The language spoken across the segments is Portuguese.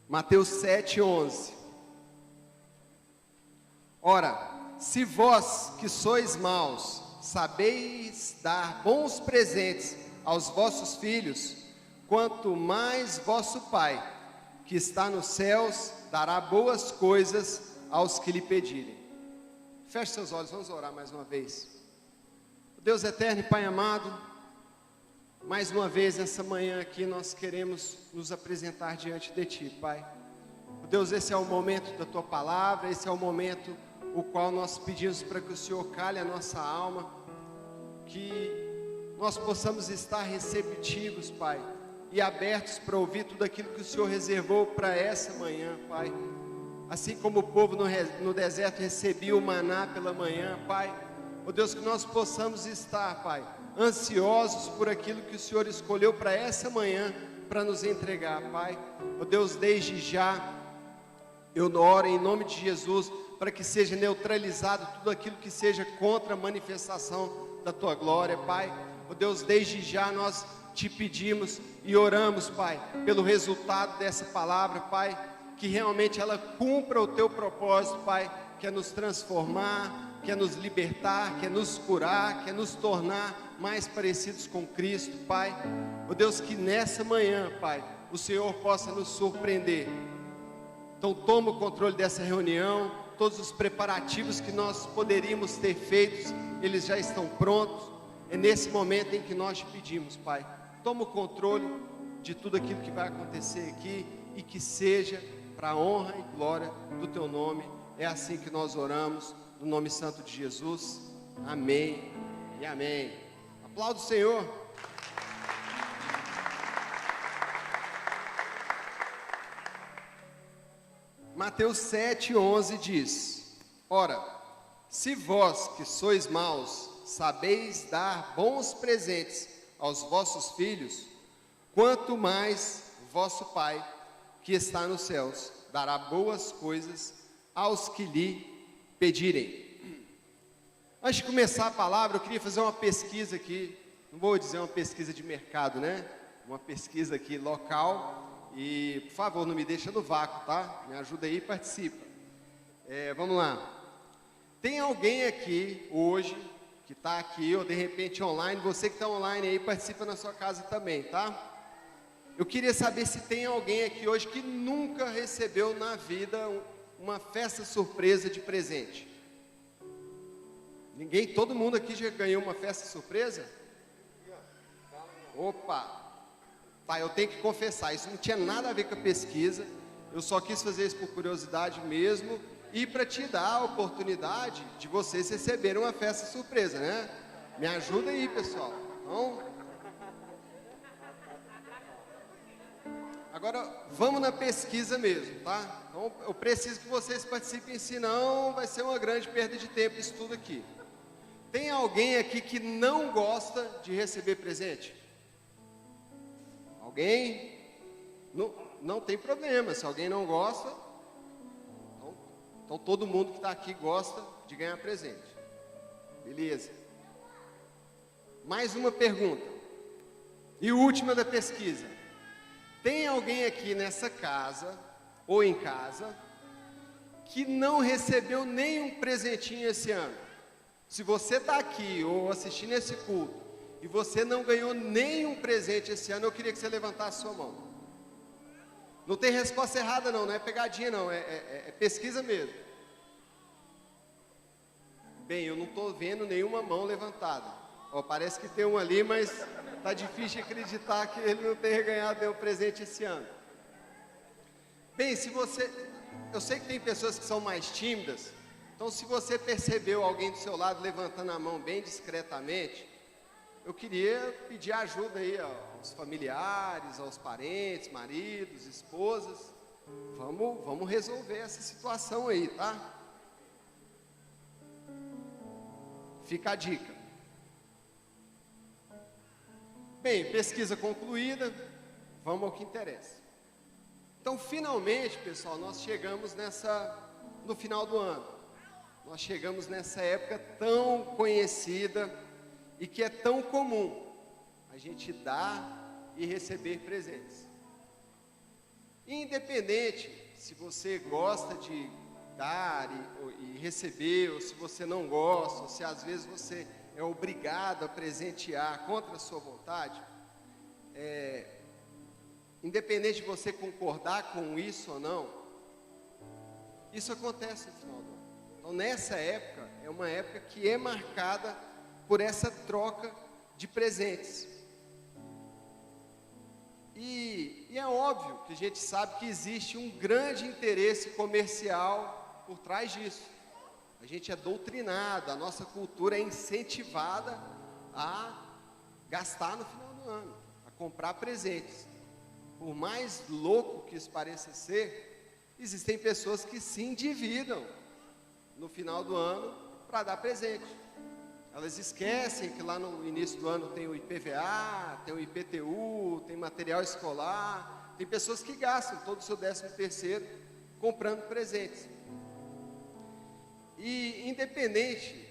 Mateus 7:11. Ora, se vós que sois maus, sabeis dar bons presentes aos vossos filhos, quanto mais vosso Pai, que está nos céus, dará boas coisas aos que lhe pedirem. Feche seus olhos, vamos orar mais uma vez. Deus eterno e Pai amado, mais uma vez nessa manhã aqui nós queremos nos apresentar diante de Ti, Pai. Deus, esse é o momento da Tua palavra, esse é o momento o qual nós pedimos para que o Senhor cale a nossa alma, que nós possamos estar receptivos, Pai, e abertos para ouvir tudo aquilo que o Senhor reservou para essa manhã, Pai. Assim como o povo no deserto recebia o maná pela manhã, Pai, ó Deus, que nós possamos estar, Pai, ansiosos por aquilo que o Senhor escolheu para essa manhã, para nos entregar, Pai. Ó Deus, desde já, eu oro em nome de Jesus, para que seja neutralizado tudo aquilo que seja contra a manifestação da Tua glória, Pai. Ó Deus, desde já nós Te pedimos e oramos, Pai, pelo resultado dessa palavra, Pai, que realmente ela cumpra o Teu propósito, Pai, que é nos transformar, que é nos libertar, que é nos curar, que é nos tornar mais parecidos com Cristo, Pai. Ó Deus, que nessa manhã, Pai, o Senhor possa nos surpreender. Então toma o controle dessa reunião, todos os preparativos que nós poderíamos ter feitos, eles já estão prontos. É nesse momento em que nós Te pedimos, Pai, toma o controle de tudo aquilo que vai acontecer aqui, e que seja para a honra e glória do Teu nome. É assim que nós oramos, no nome santo de Jesus, amém e amém. Aplauda o Senhor. Mateus 7:11 diz: ora, se vós que sois maus, sabeis dar bons presentes aos vossos filhos, quanto mais vosso Pai, que está nos céus, dará boas coisas aos que lhe pedirem. Antes de começar a palavra, eu queria fazer uma pesquisa aqui, não vou dizer uma pesquisa de mercado, né? Uma pesquisa aqui local, e por favor, não me deixa no vácuo, tá? Me ajuda aí e participa. Vamos lá. Tem alguém aqui hoje, que está aqui, ou de repente online, você que está online aí, participa na sua casa também, tá? Eu queria saber se tem alguém aqui hoje que nunca recebeu na vida uma festa surpresa de presente. Ninguém? Todo mundo aqui já ganhou uma festa surpresa? Opa! Tá, eu tenho que confessar, isso não tinha nada a ver com a pesquisa, eu só quis fazer isso por curiosidade mesmo, e para te dar a oportunidade de vocês receberem uma festa surpresa, né? Me ajuda aí, pessoal. Então, agora, vamos na pesquisa mesmo, tá? Então, eu preciso que vocês participem, senão vai ser uma grande perda de tempo isso tudo aqui. Tem alguém aqui que não gosta de receber presente? Alguém? Não tem problema, se alguém não gosta, então todo mundo que está aqui gosta de ganhar presente. Beleza. Mais uma pergunta, e última da pesquisa. Tem alguém aqui nessa casa, ou em casa, que não recebeu nenhum presentinho esse ano? Se você está aqui, ou assistindo esse culto, e você não ganhou nenhum presente esse ano, eu queria que você levantasse sua mão. Não tem resposta errada não, não é pegadinha não, é pesquisa mesmo. Bem, eu não estou vendo nenhuma mão levantada. Ó, parece que tem um ali, mas está difícil de acreditar que ele não tenha ganhado nenhum presente esse ano. Bem, eu sei que tem pessoas que são mais tímidas, então se você percebeu alguém do seu lado levantando a mão bem discretamente, eu queria pedir ajuda aí aos familiares, aos parentes, maridos, esposas. Vamos resolver essa situação aí, tá? Fica a dica. Bem, pesquisa concluída, vamos ao que interessa. Então, finalmente, pessoal, nós chegamos no final do ano. Nós chegamos nessa época tão conhecida e que é tão comum a gente dar e receber presentes. Independente se você gosta de dar e receber, ou se você não gosta, ou se às vezes você é obrigado a presentear contra a sua vontade, independente de você concordar com isso ou não, isso acontece no final do ano. Então, nessa época, é uma época que é marcada por essa troca de presentes. E é óbvio que a gente sabe que existe um grande interesse comercial por trás disso. A gente é doutrinado, a nossa cultura é incentivada a gastar no final do ano, a comprar presentes. Por mais louco que isso pareça ser, existem pessoas que se endividam no final do ano para dar presente. Elas esquecem que lá no início do ano tem o IPVA, tem o IPTU, tem material escolar. Tem pessoas que gastam todo o seu 13º comprando presentes. E independente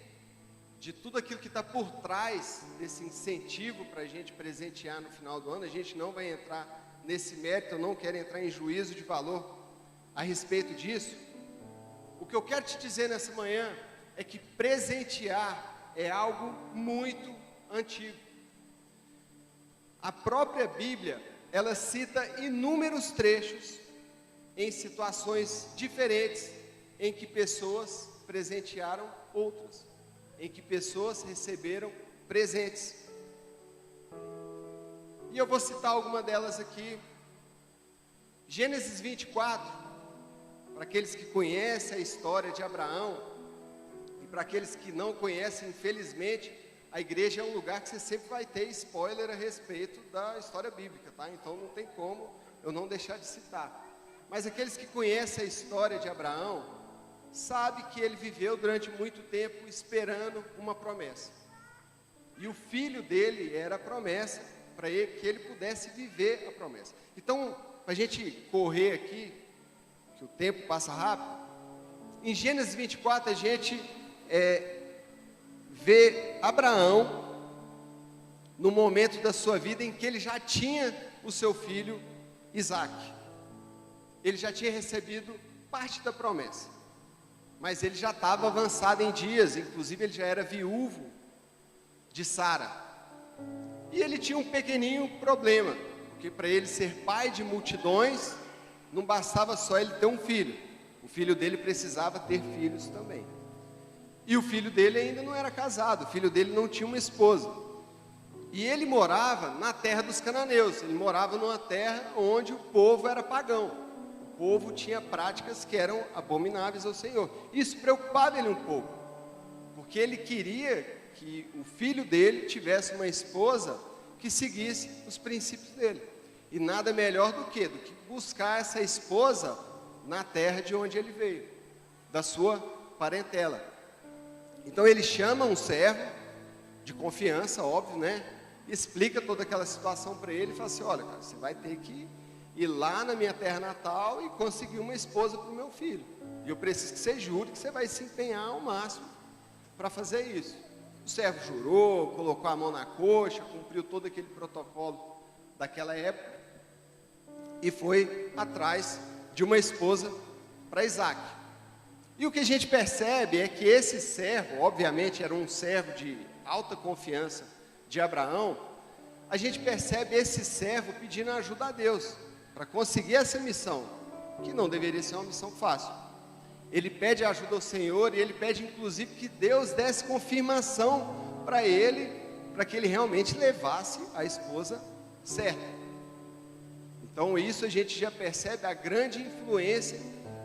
de tudo aquilo que está por trás desse incentivo para a gente presentear no final do ano, a gente não vai entrar nesse mérito, eu não quero entrar em juízo de valor a respeito disso. O que eu quero te dizer nessa manhã é que presentear é algo muito antigo. A própria Bíblia, ela cita inúmeros trechos em situações diferentes em que pessoas presentearam outras, em que pessoas receberam presentes. E eu vou citar alguma delas aqui. Gênesis 24, para aqueles que conhecem a história de Abraão, e para aqueles que não conhecem, infelizmente, a igreja é um lugar que você sempre vai ter spoiler a respeito da história bíblica, tá? Então não tem como eu não deixar de citar. Mas aqueles que conhecem a história de Abraão, sabem que ele viveu durante muito tempo esperando uma promessa. E o filho dele era a promessa, para que ele pudesse viver a promessa. Então, para a gente correr aqui, que o tempo passa rápido, em Gênesis 24 a gente vê Abraão no momento da sua vida em que ele já tinha o seu filho Isaque. Ele já tinha recebido parte da promessa, mas ele já estava avançado em dias, inclusive ele já era viúvo de Sara. E ele tinha um pequenininho problema, porque para ele ser pai de multidões, não bastava só ele ter um filho, o filho dele precisava ter filhos também. E o filho dele ainda não era casado, o filho dele não tinha uma esposa. E ele morava na terra dos cananeus, ele morava numa terra onde o povo era pagão. O povo tinha práticas que eram abomináveis ao Senhor. Isso preocupava ele um pouco, porque ele queria que o filho dele tivesse uma esposa que seguisse os princípios dele. E nada melhor do que buscar essa esposa na terra de onde ele veio, da sua parentela. Então ele chama um servo de confiança, óbvio, né? Explica toda aquela situação para ele e fala assim: olha, cara, você vai ter que ir lá na minha terra natal e conseguir uma esposa para o meu filho. E eu preciso que você jure que você vai se empenhar ao máximo para fazer isso. O servo jurou, colocou a mão na coxa, cumpriu todo aquele protocolo daquela época e foi atrás de uma esposa para Isaque. E o que a gente percebe é que esse servo, obviamente era um servo de alta confiança de Abraão, a gente percebe esse servo pedindo ajuda a Deus para conseguir essa missão, que não deveria ser uma missão fácil. Ele pede ajuda ao Senhor e ele pede inclusive que Deus desse confirmação para ele, para que ele realmente levasse a esposa certa. Então isso a gente já percebe a grande influência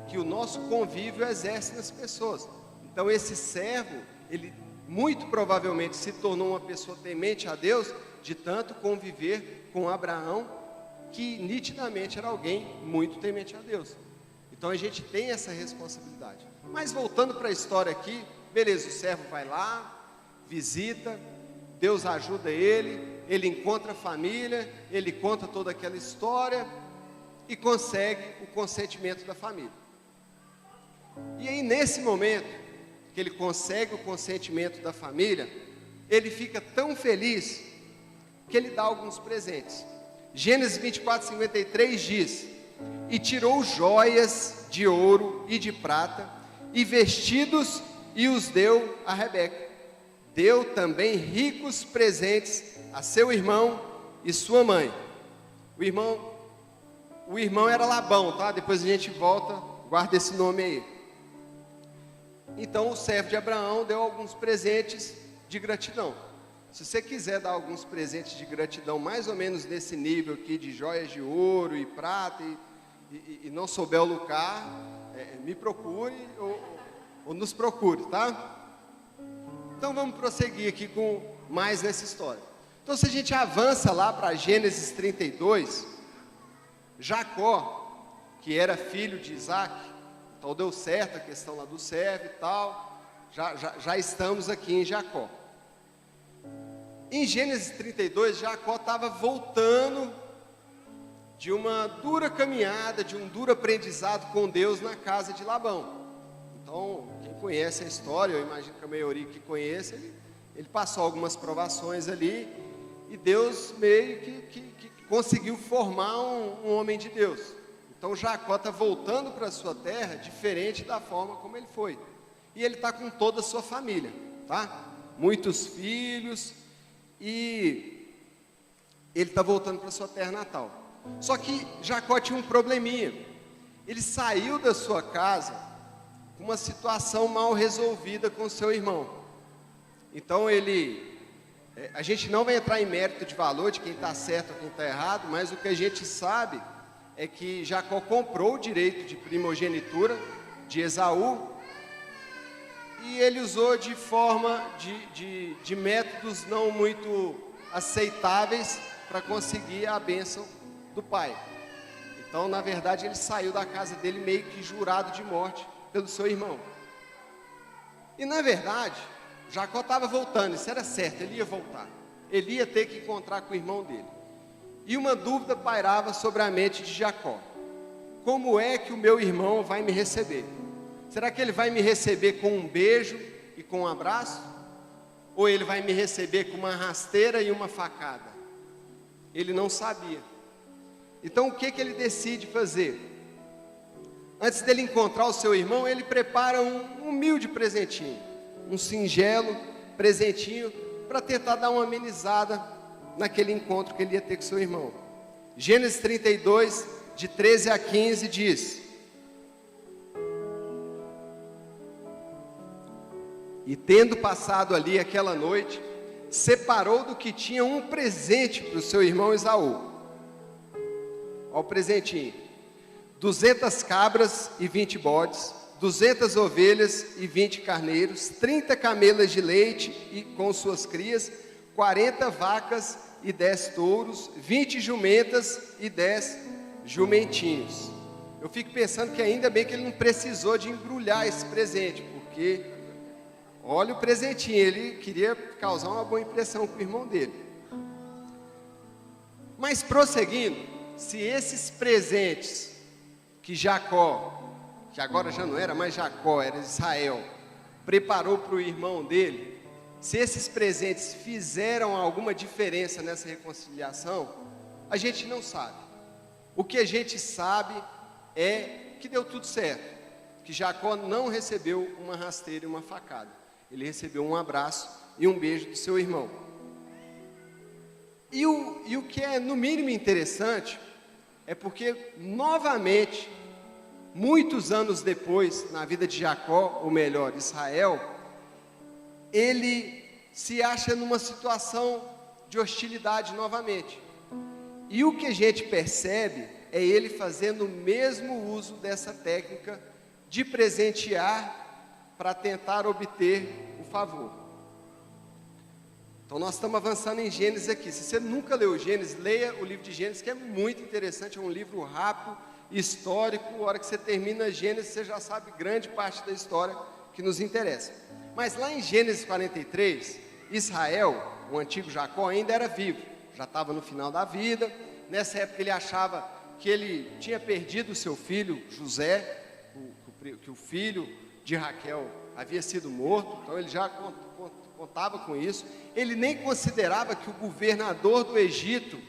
que o nosso convívio exerce nas pessoas. Então esse servo, ele muito provavelmente se tornou uma pessoa temente a Deus, de tanto conviver com Abraão, que nitidamente era alguém muito temente a Deus. Então a gente tem essa responsabilidade. Mas voltando para a história aqui, beleza, o servo vai lá, visita, Deus ajuda ele encontra a família, ele conta toda aquela história e consegue o consentimento da família. E aí nesse momento que ele consegue o consentimento da família, ele fica tão feliz que ele dá alguns presentes. Gênesis 24:53 diz: e tirou joias de ouro e de prata, e vestidos, e os deu a Rebeca. Deu também ricos presentes a seu irmão e sua mãe. O irmão era Labão, tá? Depois a gente volta, guarda esse nome aí. Então o servo de Abraão deu alguns presentes de gratidão. Se você quiser dar alguns presentes de gratidão, mais ou menos nesse nível aqui, de joias de ouro e prata, e não souber o lugar, me procure ou nos procure, tá? Então vamos prosseguir aqui com mais nessa história. Então se a gente avança lá para Gênesis 32, Jacó, que era filho de Isaac, então deu certo a questão lá do servo e tal, já estamos aqui em Jacó. Em Gênesis 32, Jacó estava voltando de uma dura caminhada, de um duro aprendizado com Deus na casa de Labão. Então, quem conhece a história, eu imagino que a maioria que conhece, ele passou algumas provações ali, e Deus meio que conseguiu formar um homem de Deus. Então Jacó está voltando para a sua terra diferente da forma como ele foi. E ele está com toda a sua família, tá? Muitos filhos, e ele está voltando para a sua terra natal. Só que Jacó tinha um probleminha. Ele saiu da sua casa com uma situação mal resolvida com seu irmão. Então a gente não vai entrar em mérito de valor de quem está certo ou quem está errado, mas o que a gente sabe é que Jacó comprou o direito de primogenitura de Esaú, e ele usou de forma de métodos não muito aceitáveis para conseguir a bênção do pai. Então, na verdade, ele saiu da casa dele meio que jurado de morte pelo seu irmão. E na verdade, Jacó estava voltando, isso era certo, ele ia voltar. Ele ia ter que encontrar com o irmão dele. E uma dúvida pairava sobre a mente de Jacó: como é que o meu irmão vai me receber? Será que ele vai me receber com um beijo e com um abraço? Ou ele vai me receber com uma rasteira e uma facada? Ele não sabia. Então o que ele decide fazer? Antes dele encontrar o seu irmão, ele prepara um humilde presentinho, um singelo presentinho, para tentar dar uma amenizada naquele encontro que ele ia ter com seu irmão. Gênesis 32, de 13 a 15 diz: e tendo passado ali aquela noite, separou do que tinha um presente para o seu irmão Esaú. Olha o presentinho: 200 cabras e 20 bodes, 200 ovelhas e 20 carneiros, 30 camelas de leite e com suas crias, 40 vacas e 10 touros, 20 jumentas e 10 jumentinhos. Eu fico pensando que ainda bem que ele não precisou de embrulhar esse presente, porque olha o presentinho, ele queria causar uma boa impressão com o irmão dele. Mas prosseguindo, se esses presentes que Jacó, que agora já não era mais Jacó, era Israel, preparou para o irmão dele, se esses presentes fizeram alguma diferença nessa reconciliação, a gente não sabe. O que a gente sabe é que deu tudo certo, que Jacó não recebeu uma rasteira e uma facada. Ele recebeu um abraço e um beijo do seu irmão. E o que é no mínimo interessante é porque, novamente, muitos anos depois, na vida de Jacó, ou melhor, Israel, ele se acha numa situação de hostilidade novamente. E o que a gente percebe é ele fazendo o mesmo uso dessa técnica de presentear para tentar obter o favor. Então nós estamos avançando em Gênesis aqui. Se você nunca leu Gênesis, leia o livro de Gênesis, que é muito interessante, é um livro rápido, histórico. A hora que você termina Gênesis, você já sabe grande parte da história que nos interessa. Mas lá em Gênesis 43, Israel, o antigo Jacó, ainda era vivo, já estava no final da vida. Nessa época ele achava que ele tinha perdido o seu filho José, que o filho de Raquel havia sido morto, então ele já contava com isso. Ele nem considerava que o governador do Egito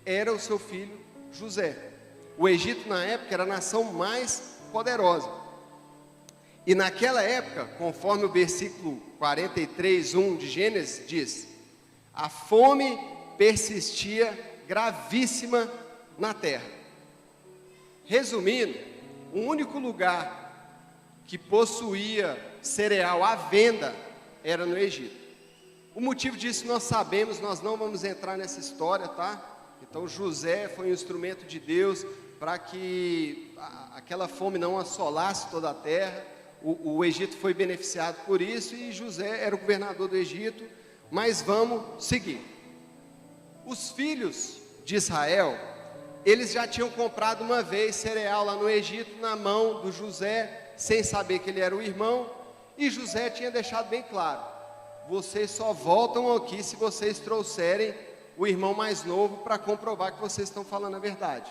era o seu filho José. O Egito na época era a nação mais poderosa. E naquela época, conforme o versículo 43:1 de Gênesis diz, a fome persistia gravíssima na terra. Resumindo, o único lugar que possuía cereal à venda era no Egito. O motivo disso nós sabemos, nós não vamos entrar nessa história, tá? Então José foi um instrumento de Deus para que aquela fome não assolasse toda a terra. O Egito foi beneficiado por isso e José era o governador do Egito. Mas vamos seguir. Os filhos de Israel, eles já tinham comprado uma vez cereal lá no Egito na mão do José, sem saber que ele era o irmão, e José tinha deixado bem claro, vocês só voltam aqui se vocês trouxerem o irmão mais novo para comprovar que vocês estão falando a verdade.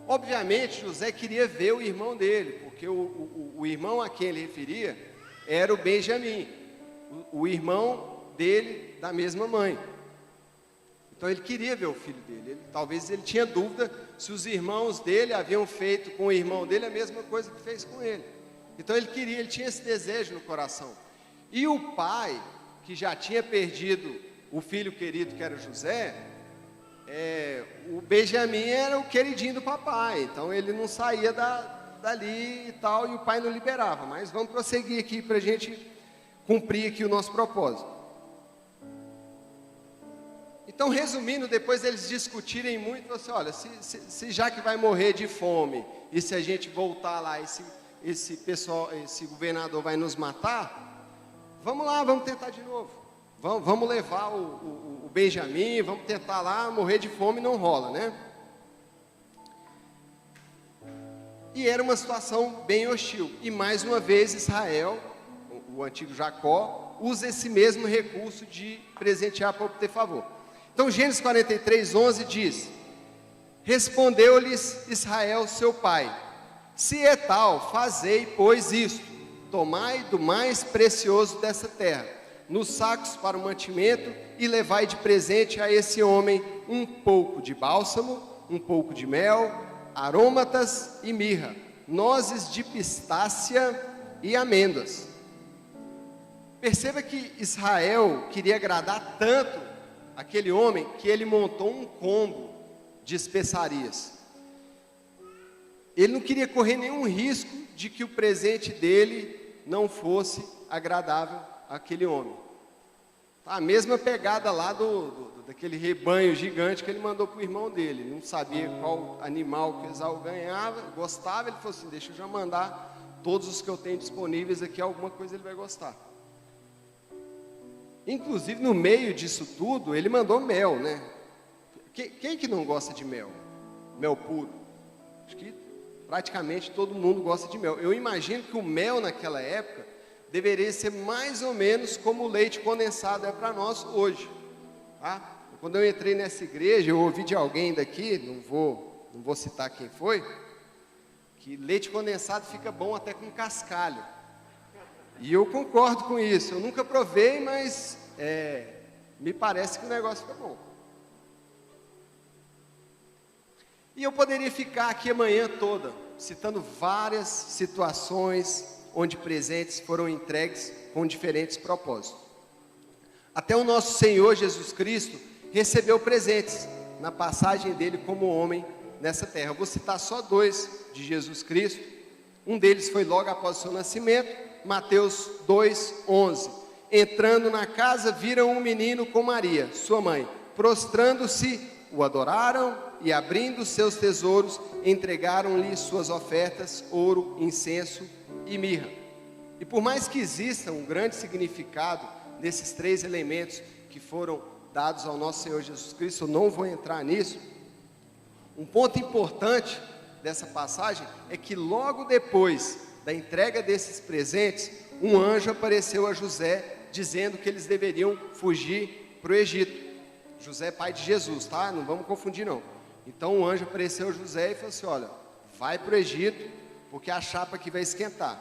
Obviamente José queria ver o irmão dele, porque o irmão a quem ele referia era o Benjamim, o irmão dele da mesma mãe. Então ele queria ver o filho dele. Talvez ele tinha dúvida se os irmãos dele haviam feito com o irmão dele a mesma coisa que fez com ele. Então ele tinha esse desejo no coração. E o pai, que já tinha perdido o filho querido que era José, o Benjamim era o queridinho do papai, então ele não saía dali e tal, e o pai não liberava. Mas vamos prosseguir aqui para a gente cumprir aqui o nosso propósito. Então, resumindo, depois deles discutirem muito, você, olha, se já que vai morrer de fome, e se a gente voltar lá, esse pessoal, esse governador vai nos matar, vamos lá, vamos tentar de novo. Vamos levar o Benjamim, vamos tentar lá, morrer de fome não rola, né? E era uma situação bem hostil. E mais uma vez Israel, o antigo Jacó, usa esse mesmo recurso de presentear para obter favor. Então Gênesis 43:11 diz, respondeu-lhes Israel seu pai, se é tal, fazei pois isto, tomai do mais precioso dessa terra, nos sacos para o mantimento, e levai de presente a esse homem um pouco de bálsamo, um pouco de mel, aromatas e mirra, nozes de pistácia e amêndoas. Perceba que Israel queria agradar tanto aquele homem que ele montou um combo de especiarias. Ele não queria correr nenhum risco de que o presente dele não fosse agradável àquele homem. A mesma pegada lá daquele rebanho gigante que ele mandou para o irmão dele. Ele não sabia qual animal que Esaú gostava, ele falou assim, deixa eu já mandar todos os que eu tenho disponíveis aqui, alguma coisa ele vai gostar. Inclusive, no meio disso tudo, ele mandou mel, né? Quem que não gosta de mel? Mel puro. Acho que praticamente todo mundo gosta de mel. Eu imagino que o mel naquela época deveria ser mais ou menos como o leite condensado é para nós hoje. Tá? Quando eu entrei nessa igreja, eu ouvi de alguém daqui, não vou citar quem foi, que leite condensado fica bom até com cascalho. E eu concordo com isso. Eu nunca provei, mas me parece que o negócio fica bom. E eu poderia ficar aqui a manhã toda, citando várias situações onde presentes foram entregues com diferentes propósitos. Até o nosso Senhor Jesus Cristo recebeu presentes na passagem dele como homem nessa terra. Eu vou citar só dois de Jesus Cristo. Um deles foi logo após o seu nascimento, Mateus 2:11. Entrando na casa, viram um menino com Maria, sua mãe. Prostrando-se, o adoraram e, abrindo seus tesouros, entregaram-lhe suas ofertas, ouro, incenso e mirra. E por mais que exista um grande significado nesses três elementos que foram dados ao nosso Senhor Jesus Cristo, eu não vou entrar nisso. Um ponto importante dessa passagem é que logo depois da entrega desses presentes, um anjo apareceu a José, dizendo que eles deveriam fugir para o Egito. José, pai de Jesus, tá? Não vamos confundir não. Então o anjo apareceu a José e falou assim, olha, vai para o Egito, porque a chapa aqui vai esquentar.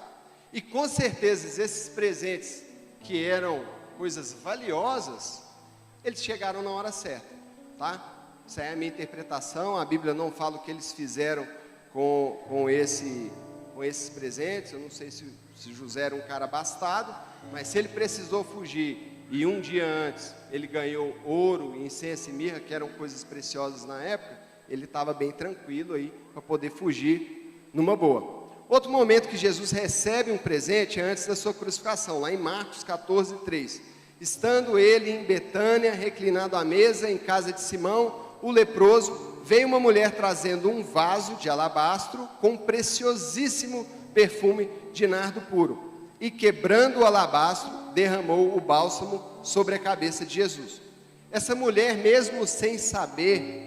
E com certeza esses presentes, que eram coisas valiosas, eles chegaram na hora certa, tá? Essa é a minha interpretação, a Bíblia não fala o que eles fizeram com esses presentes. Eu não sei se José era um cara abastado, mas se ele precisou fugir e um dia antes ele ganhou ouro, incenso e mirra, que eram coisas preciosas na época, ele estava bem tranquilo aí para poder fugir numa boa. Outro momento que Jesus recebe um presente é antes da sua crucificação, lá em Marcos 14:3. Estando ele em Betânia, reclinado à mesa em casa de Simão, o leproso, veio uma mulher trazendo um vaso de alabastro com preciosíssimo perfume de nardo puro, e quebrando o alabastro, derramou o bálsamo sobre a cabeça de Jesus. Essa mulher, mesmo sem saber,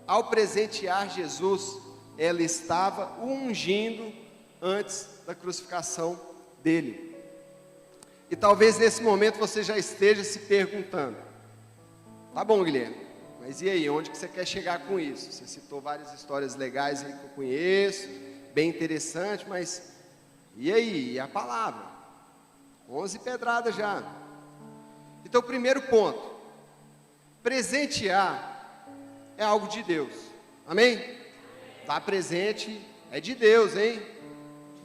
ao presentear Jesus, ela estava o ungindo antes da crucificação dele. E talvez nesse momento você já esteja se perguntando: tá bom, Guilherme, mas e aí, onde que você quer chegar com isso? Você citou várias histórias legais aí que eu conheço, bem interessante, mas e aí, e a palavra? 11 pedradas já. Então, primeiro ponto: presentear é algo de Deus, amém? Estar presente é de Deus, hein?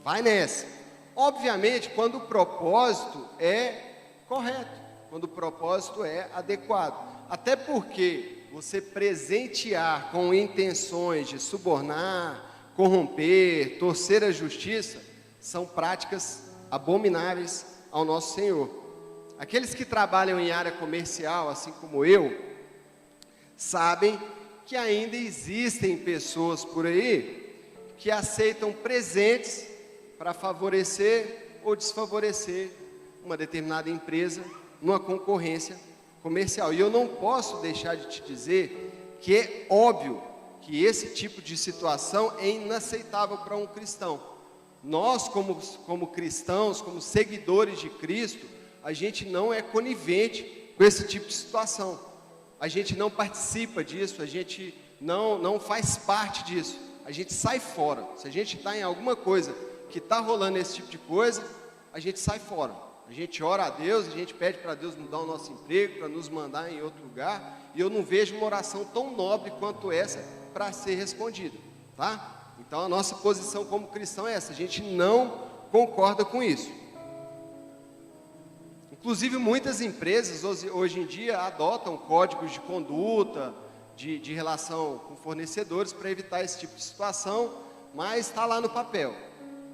Vai nessa. Obviamente, quando o propósito é correto, quando o propósito é adequado. Até porque você presentear com intenções de subornar, corromper, torcer a justiça, são práticas abomináveis ao nosso Senhor. Aqueles que trabalham em área comercial, assim como eu, sabem que ainda existem pessoas por aí que aceitam presentes para favorecer ou desfavorecer uma determinada empresa numa concorrência comercial. E eu não posso deixar de te dizer que é óbvio que esse tipo de situação é inaceitável para um cristão. Nós, como cristãos, como seguidores de Cristo, a gente não é conivente com esse tipo de situação. A gente não participa disso, a gente não faz parte disso. A gente sai fora. Se a gente está em alguma coisa que está rolando esse tipo de coisa, a gente sai fora. A gente ora a Deus, a gente pede para Deus mudar o nosso emprego, para nos mandar em outro lugar, e eu não vejo uma oração tão nobre quanto essa para ser respondida, tá? Então a nossa posição como cristão é essa, a gente não concorda com isso. Inclusive muitas empresas hoje em dia adotam códigos de conduta, de relação com fornecedores para evitar esse tipo de situação, mas está lá no papel.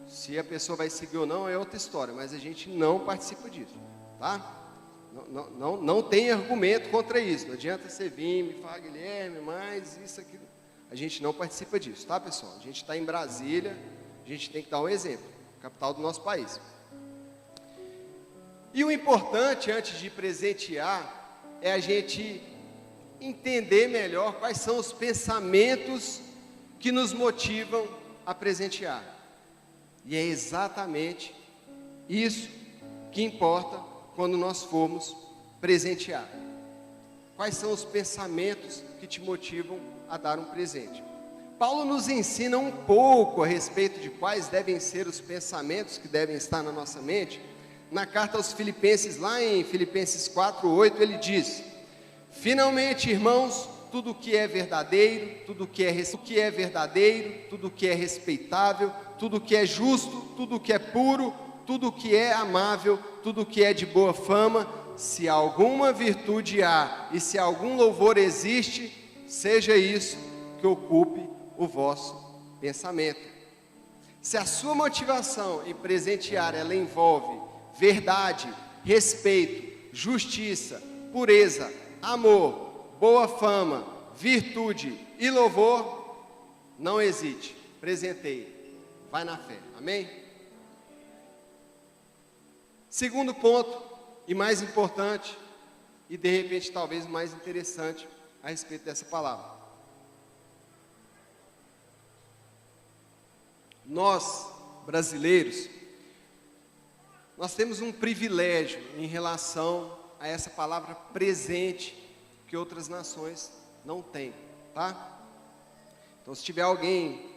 Se a pessoa vai seguir ou não é outra história, mas a gente não participa disso, tá? Não tem argumento contra isso. Não adianta você vir me falar: Guilherme, mas isso aqui. A gente não participa disso, tá, pessoal? A gente está em Brasília, a gente tem que dar um exemplo, capital do nosso país. E o importante, antes de presentear, é a gente entender melhor quais são os pensamentos que nos motivam a presentear. E é exatamente isso que importa quando nós formos presentear. Quais são os pensamentos que te motivam a dar um presente? Paulo nos ensina um pouco a respeito de quais devem ser os pensamentos que devem estar na nossa mente. Na carta aos Filipenses, lá em Filipenses 4:8, ele diz: finalmente, irmãos, tudo que é verdadeiro, tudo que é verdadeiro, tudo que é respeitável, tudo que é justo, tudo que é puro, tudo que é amável, tudo que é de boa fama, se alguma virtude há e se algum louvor existe, seja isso que ocupe o vosso pensamento. Se a sua motivação em presentear, ela envolve verdade, respeito, justiça, pureza, amor, boa fama, virtude e louvor, não hesite, presenteie, vai na fé, amém? Segundo ponto, e mais importante, e de repente talvez mais interessante a respeito dessa palavra. Nós, brasileiros, nós temos um privilégio em relação a essa palavra presente que outras nações não têm, tá? Então, se tiver alguém,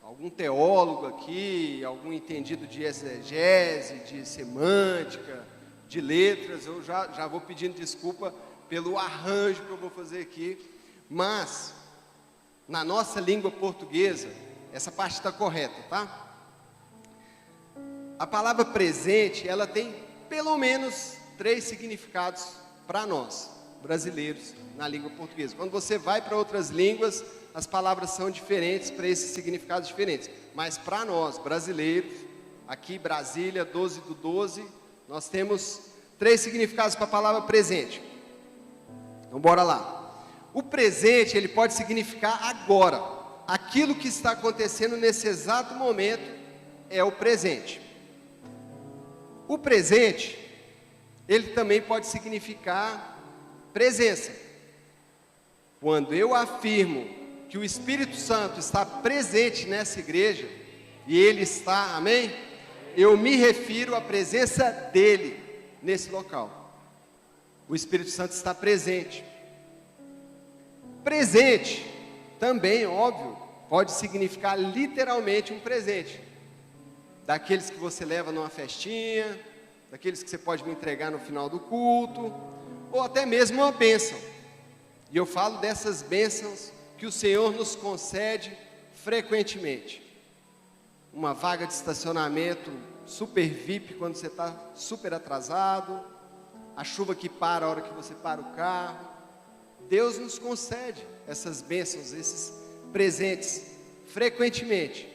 algum teólogo aqui, algum entendido de exegese, de semântica, de letras, eu já vou pedindo desculpa pelo arranjo que eu vou fazer aqui, mas na nossa língua portuguesa Essa parte está correta, tá? A palavra presente, ela tem pelo menos 3 significados para nós, brasileiros, na língua portuguesa. Quando você vai para outras línguas, as palavras são diferentes para esses significados diferentes. Mas para nós, brasileiros, aqui Brasília, 12/12, nós temos 3 significados para a palavra presente. Então bora lá. O presente, ele pode significar agora. Aquilo que está acontecendo nesse exato momento é o presente. O presente, ele também pode significar presença. Quando eu afirmo que o Espírito Santo está presente nessa igreja, e ele está, amém? Eu me refiro à presença dele nesse local. O Espírito Santo está presente. Presente, também, óbvio, pode significar literalmente um presente. Daqueles que você leva numa festinha, daqueles que você pode me entregar no final do culto, ou até mesmo uma bênção. E eu falo dessas bênçãos que o Senhor nos concede frequentemente. Uma vaga de estacionamento super VIP quando você está super atrasado, a chuva que para a hora que você para o carro. Deus nos concede essas bênçãos, esses presentes frequentemente.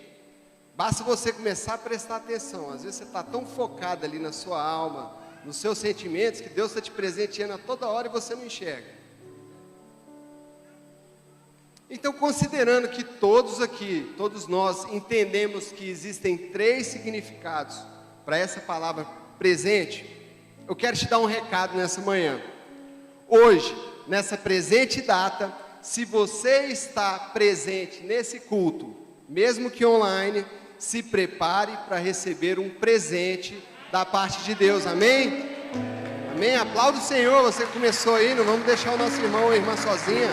Basta você começar a prestar atenção. Às vezes você está tão focado ali na sua alma, nos seus sentimentos, que Deus está te presenteando a toda hora e você não enxerga. Então, considerando que todos aqui, todos nós entendemos que existem 3 significados para essa palavra presente, eu quero te dar um recado nessa manhã. Hoje, nessa presente data, se você está presente nesse culto, mesmo que online, se prepare para receber um presente da parte de Deus, amém? Amém? Aplauda o Senhor, você começou aí, não vamos deixar o nosso irmão ou irmã sozinha.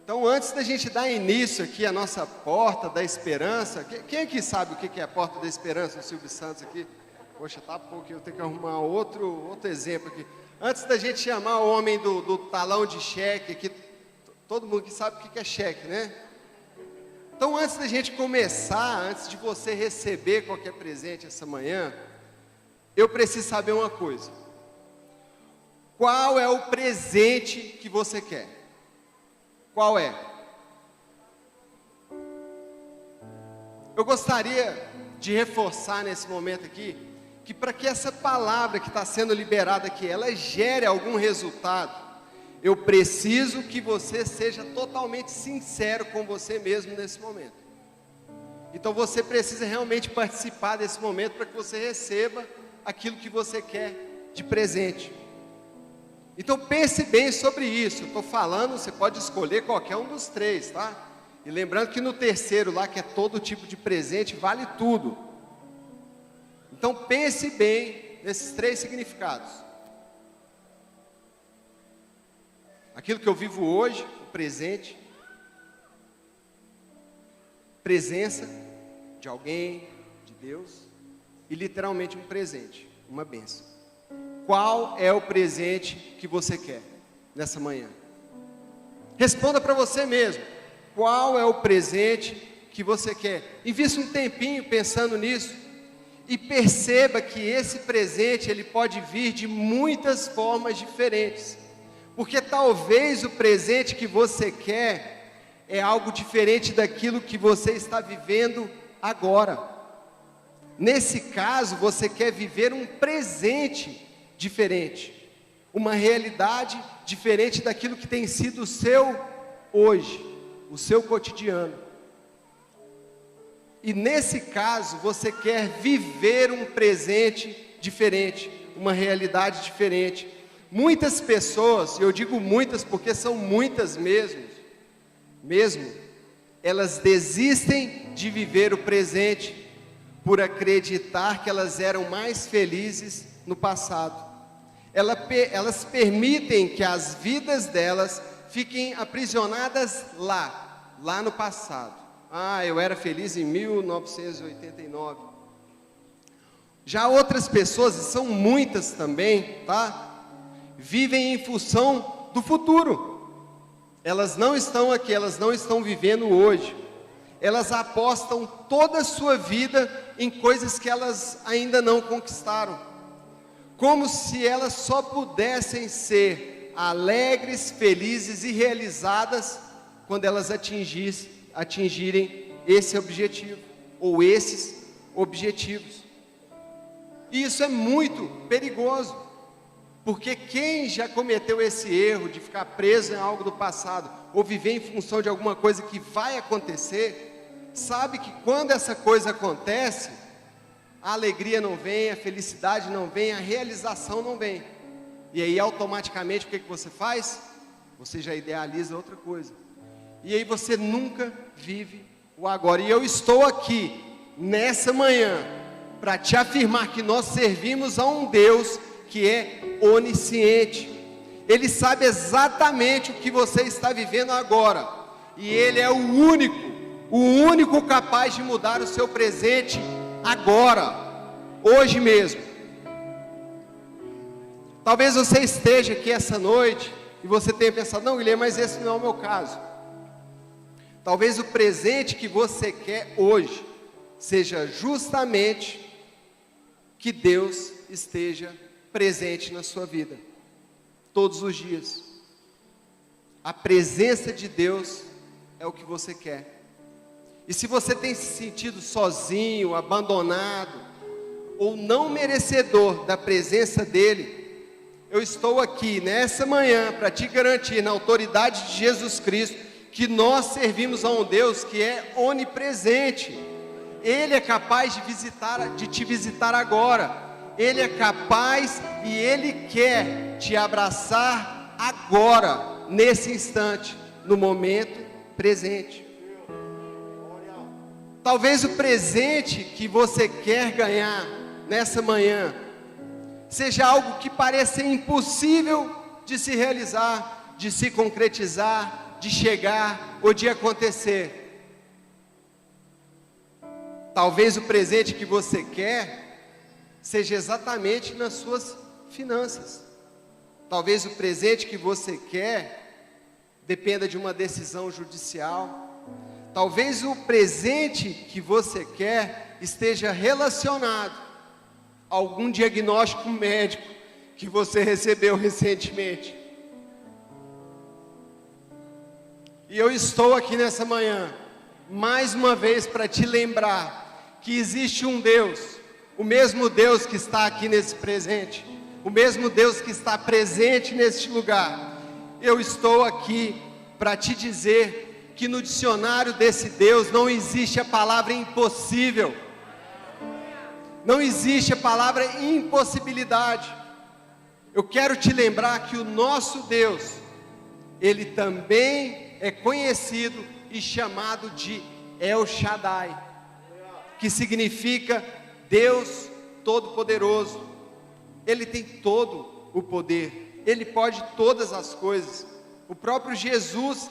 Então, antes da gente dar início aqui à nossa porta da esperança, quem aqui sabe o que é a porta da esperança? O Silvio Santos aqui. Poxa, tá pouco, eu tenho que arrumar outro exemplo aqui. Antes da gente chamar o homem do talão de cheque aqui, todo mundo que sabe o que é cheque, né? Então, antes da gente começar, antes de você receber qualquer presente essa manhã, eu preciso saber uma coisa. Qual é o presente que você quer? Qual é? Eu gostaria de reforçar nesse momento aqui, que para que essa palavra que está sendo liberada aqui, ela gere algum resultado, eu preciso que você seja totalmente sincero com você mesmo nesse momento. Então você precisa realmente participar desse momento para que você receba aquilo que você quer de presente. Então pense bem sobre isso. Eu estou falando, você pode escolher qualquer um dos 3, tá? E lembrando que no terceiro lá, que é todo tipo de presente, vale tudo. Então pense bem nesses 3 significados. Aquilo que eu vivo hoje, o presente, presença de alguém, de Deus, e literalmente um presente, uma bênção. Qual é o presente que você quer nessa manhã? Responda para você mesmo. Qual é o presente que você quer? Invista um tempinho pensando nisso e perceba que esse presente ele pode vir de muitas formas diferentes. Porque talvez o presente que você quer é algo diferente daquilo que você está vivendo agora. Nesse caso, você quer viver um presente diferente, uma realidade diferente daquilo que tem sido o seu hoje, o seu cotidiano. E nesse caso, você quer viver um presente diferente, uma realidade diferente. Muitas pessoas, eu digo muitas porque são muitas mesmo, elas desistem de viver o presente por acreditar que elas eram mais felizes no passado. Elas permitem que as vidas delas fiquem aprisionadas lá no passado. Ah, eu era feliz em 1989. Já outras pessoas, e são muitas também, tá? Vivem em função do futuro. Elas não estão aqui, elas não estão vivendo hoje. Elas apostam toda a sua vida em coisas que elas ainda não conquistaram. Como se elas só pudessem ser alegres, felizes e realizadas quando elas atingirem esse objetivo, ou esses objetivos. E isso é muito perigoso, porque quem já cometeu esse erro de ficar preso em algo do passado, ou viver em função de alguma coisa que vai acontecer, sabe que quando essa coisa acontece, a alegria não vem, a felicidade não vem, a realização não vem. E aí automaticamente o que você faz? Você já idealiza outra coisa. E aí você nunca vive o agora. E eu estou aqui nessa manhã para te afirmar que nós servimos a um Deus que é onisciente. Ele sabe exatamente o que você está vivendo agora. E Ele é o único capaz de mudar o seu presente agora, hoje mesmo. Talvez você esteja aqui essa noite e você tenha pensado, não, Guilherme, mas esse não é o meu caso. Talvez o presente que você quer hoje seja justamente que Deus esteja presente na sua vida, todos os dias. A presença de Deus é o que você quer. E se você tem se sentido sozinho, abandonado, ou não merecedor da presença dEle, eu estou aqui nessa manhã para te garantir, na autoridade de Jesus Cristo, que nós servimos a um Deus que é onipresente. Ele é capaz de te visitar agora. Ele é capaz e Ele quer te abraçar agora, nesse instante, no momento presente. Talvez o presente que você quer ganhar nessa manhã seja algo que pareça impossível de se realizar, de se concretizar, de chegar ou de acontecer. Talvez o presente que você quer seja exatamente nas suas finanças. Talvez o presente que você quer dependa de uma decisão judicial. Talvez o presente que você quer esteja relacionado a algum diagnóstico médico que você recebeu recentemente. E eu estou aqui nessa manhã, mais uma vez, para te lembrar que existe um Deus, o mesmo Deus que está aqui nesse presente, o mesmo Deus que está presente neste lugar. Eu estou aqui para te dizer que no dicionário desse Deus não existe a palavra impossível, não existe a palavra impossibilidade. Eu quero te lembrar que o nosso Deus, Ele também é conhecido e chamado de El Shaddai, que significa Deus Todo-Poderoso. Ele tem todo o poder, Ele pode todas as coisas. O próprio Jesus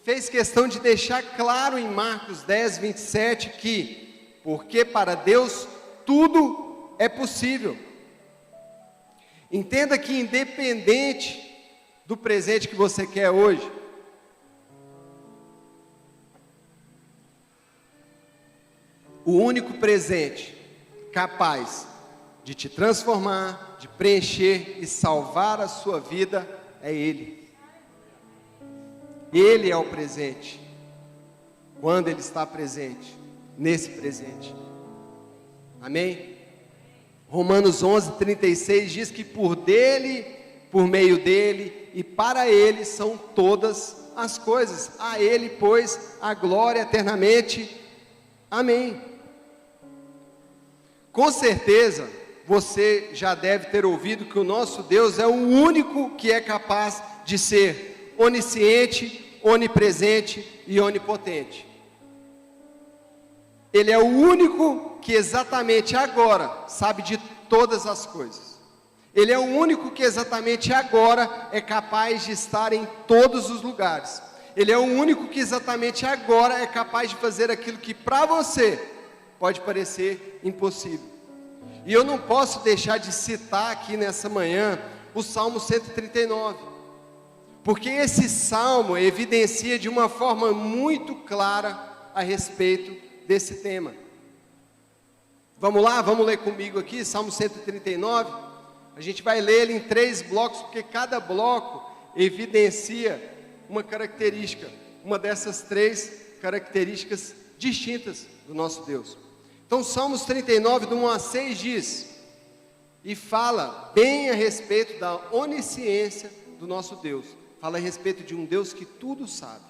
fez questão de deixar claro em Marcos 10, 27, que, porque para Deus tudo é possível. Entenda que independente do presente que você quer hoje, o único presente capaz de te transformar, de preencher e salvar a sua vida é Ele. Ele é o presente, quando Ele está presente, nesse presente. Amém? Romanos 11, 36 diz que por dele, por meio dele e para Ele são todas as coisas. A Ele, pois, a glória eternamente. Amém. Com certeza, você já deve ter ouvido que o nosso Deus é o único que é capaz de ser onisciente, onipresente e onipotente. Ele é o único que exatamente agora sabe de todas as coisas. Ele é o único que exatamente agora é capaz de estar em todos os lugares. Ele é o único que exatamente agora é capaz de fazer aquilo que para você pode parecer impossível. E eu não posso deixar de citar aqui nessa manhã o Salmo 139. porque esse salmo evidencia de uma forma muito clara a respeito desse tema. Vamos lá, vamos ler comigo aqui, Salmo 139. A gente vai ler ele em 3 blocos, porque cada bloco evidencia uma característica, uma dessas 3 características distintas do nosso Deus. Então, Salmos 39, do 1 a 6 diz, e fala bem a respeito da onisciência do nosso Deus. Fala a respeito de um Deus que tudo sabe.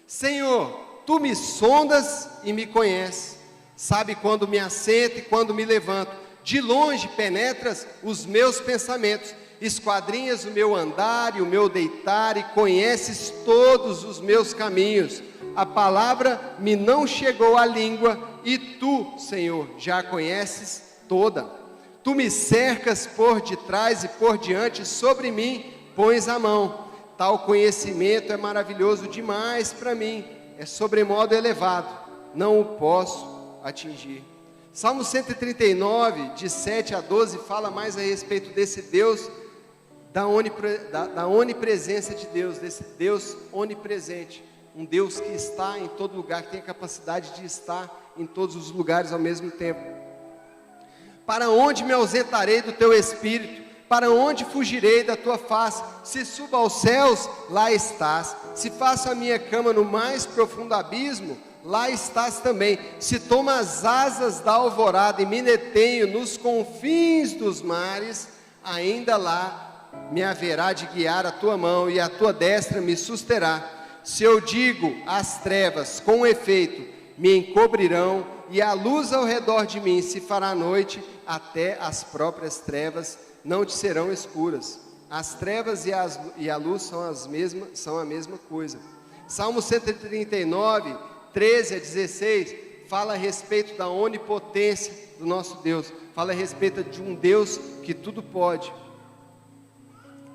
Senhor, Tu me sondas e me conheces, sabe quando me assento e quando me levanto. De longe penetras os meus pensamentos, esquadrinhas o meu andar e o meu deitar, e conheces todos os meus caminhos. A palavra me não chegou à língua, e Tu, Senhor, já a conheces toda. Tu me cercas por detrás e por diante, sobre mim pões a mão. Tal conhecimento é maravilhoso demais para mim, é sobremodo elevado, não o posso atingir. Salmo 139, de 7 a 12, fala mais a respeito desse Deus, da onipresença de Deus, desse Deus onipresente. Um Deus que está em todo lugar, que tem a capacidade de estar em todos os lugares ao mesmo tempo. Para onde me ausentarei do Teu Espírito? Para onde fugirei da Tua face? Se suba aos céus, lá estás. Se faço a minha cama no mais profundo abismo, lá estás também. Se tomo as asas da alvorada e me detenho nos confins dos mares, ainda lá me haverá de guiar a Tua mão e a Tua destra me susterá. Se eu digo as trevas, com efeito, me encobrirão, e a luz ao redor de mim se fará noite, até as próprias trevas não te serão escuras. As trevas e a luz são a mesma coisa. Salmo 139, 13 a 16, fala a respeito da onipotência do nosso Deus, fala a respeito de um Deus que tudo pode.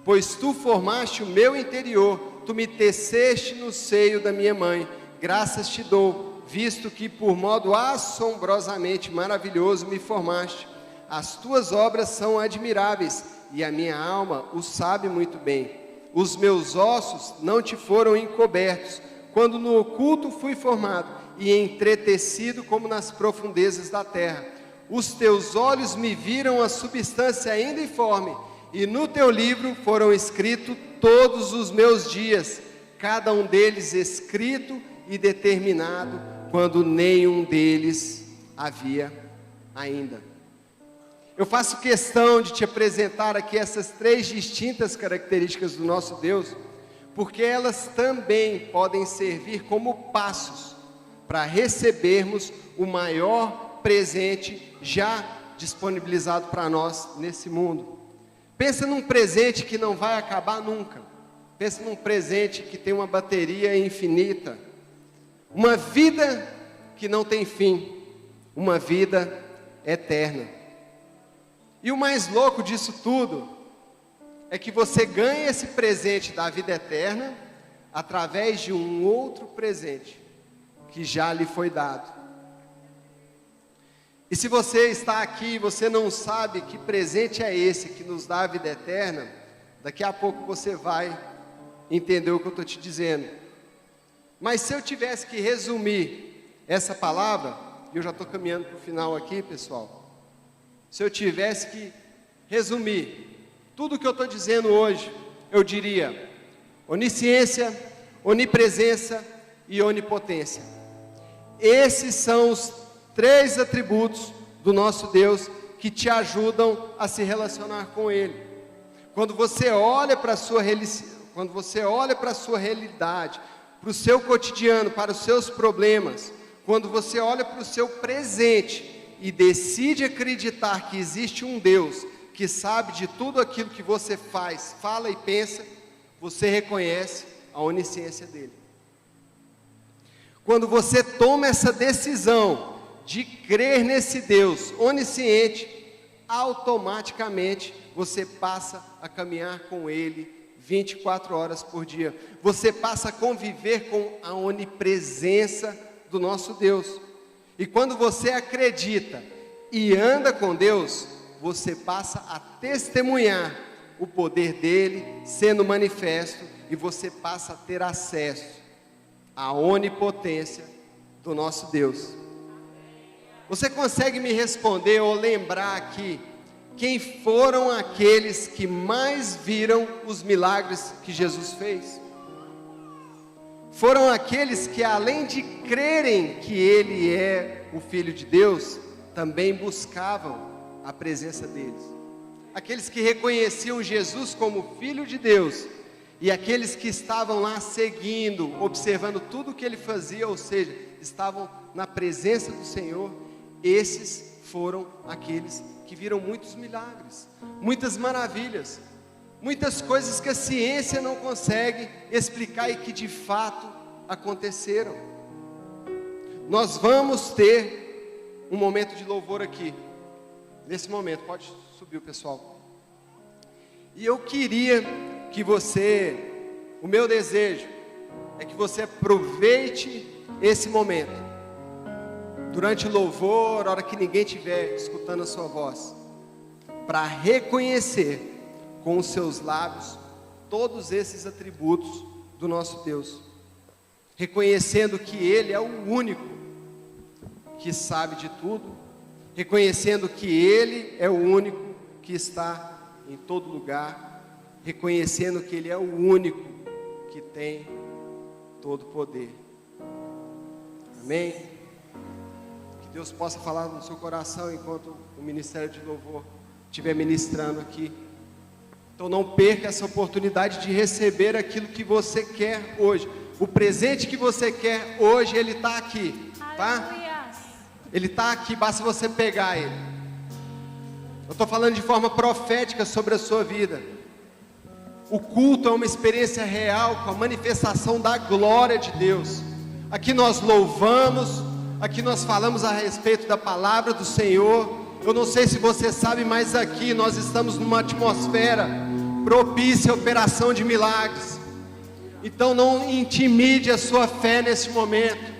Pois Tu formaste o meu interior, Tu me teceste no seio da minha mãe, graças Te dou, visto que por modo assombrosamente maravilhoso me formaste. As Tuas obras são admiráveis, e a minha alma o sabe muito bem. Os meus ossos não Te foram encobertos, quando no oculto fui formado, e entretecido como nas profundezas da terra. Os Teus olhos me viram a substância ainda informe, e no Teu livro foram escritos todos os meus dias, cada um deles escrito e determinado, quando nenhum deles havia ainda. Eu faço questão de te apresentar aqui essas 3 distintas características do nosso Deus, porque elas também podem servir como passos para recebermos o maior presente já disponibilizado para nós nesse mundo. Pensa num presente que não vai acabar nunca. Pensa num presente que tem uma bateria infinita. Uma vida que não tem fim. Uma vida eterna. E o mais louco disso tudo é que você ganha esse presente da vida eterna através de um outro presente que já lhe foi dado. E se você está aqui e você não sabe que presente é esse que nos dá a vida eterna, daqui a pouco você vai entender o que eu estou te dizendo. Mas se eu tivesse que resumir essa palavra, e eu já estou caminhando para o final aqui, pessoal. Se eu tivesse que resumir tudo o que eu estou dizendo hoje, eu diria: onisciência, onipresença e onipotência. Esses são os 3 atributos do nosso Deus que te ajudam a se relacionar com Ele. Quando você olha para a sua realidade, para o seu cotidiano, para os seus problemas, quando você olha para o seu presente e decide acreditar que existe um Deus que sabe de tudo aquilo que você faz, fala e pensa, você reconhece a onisciência dele. Quando você toma essa decisão de crer nesse Deus onisciente, automaticamente você passa a caminhar com Ele 24 horas por dia. Você passa a conviver com a onipresença do nosso Deus. E quando você acredita e anda com Deus, você passa a testemunhar o poder dele sendo manifesto e você passa a ter acesso à onipotência do nosso Deus. Você consegue me responder ou lembrar aqui quem foram aqueles que mais viram os milagres que Jesus fez? Foram aqueles que, além de crerem que Ele é o Filho de Deus, também buscavam a presença deles. Aqueles que reconheciam Jesus como Filho de Deus, e aqueles que estavam lá seguindo, observando tudo o que Ele fazia, ou seja, estavam na presença do Senhor. Esses foram aqueles que viram muitos milagres, muitas maravilhas, muitas coisas que a ciência não consegue explicar e que de fato aconteceram. Nós vamos ter um momento de louvor aqui, nesse momento, pode subir o pessoal. E eu queria que você, o meu desejo é que você aproveite esse momento, durante o louvor, a hora que ninguém estiver escutando a sua voz, para reconhecer com os seus lábios todos esses atributos do nosso Deus, reconhecendo que Ele é o único que sabe de tudo, reconhecendo que Ele é o único que está em todo lugar, reconhecendo que Ele é o único que tem todo o poder. Amém? Que Deus possa falar no seu coração enquanto o Ministério de Louvor estiver ministrando aqui. Então não perca essa oportunidade de receber aquilo que você quer hoje. O presente que você quer hoje, ele está aqui, tá? Ele está aqui, basta você pegar ele. Eu estou falando de forma profética sobre a sua vida. O culto é uma experiência real com a manifestação da glória de Deus. Aqui nós louvamos, aqui nós falamos a respeito da palavra do Senhor. Eu não sei se você sabe, mas aqui nós estamos numa atmosfera propícia à operação de milagres. Então não intimide a sua fé nesse momento.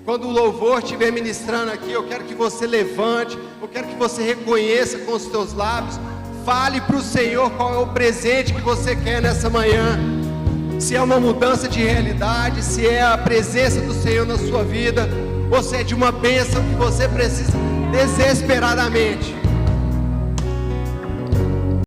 Quando o louvor estiver ministrando aqui, eu quero que você levante, eu quero que você reconheça com os seus lábios, fale para o Senhor qual é o presente que você quer nessa manhã. Se é uma mudança de realidade, se é a presença do Senhor na sua vida, ou se é de uma bênção que você precisa desesperadamente.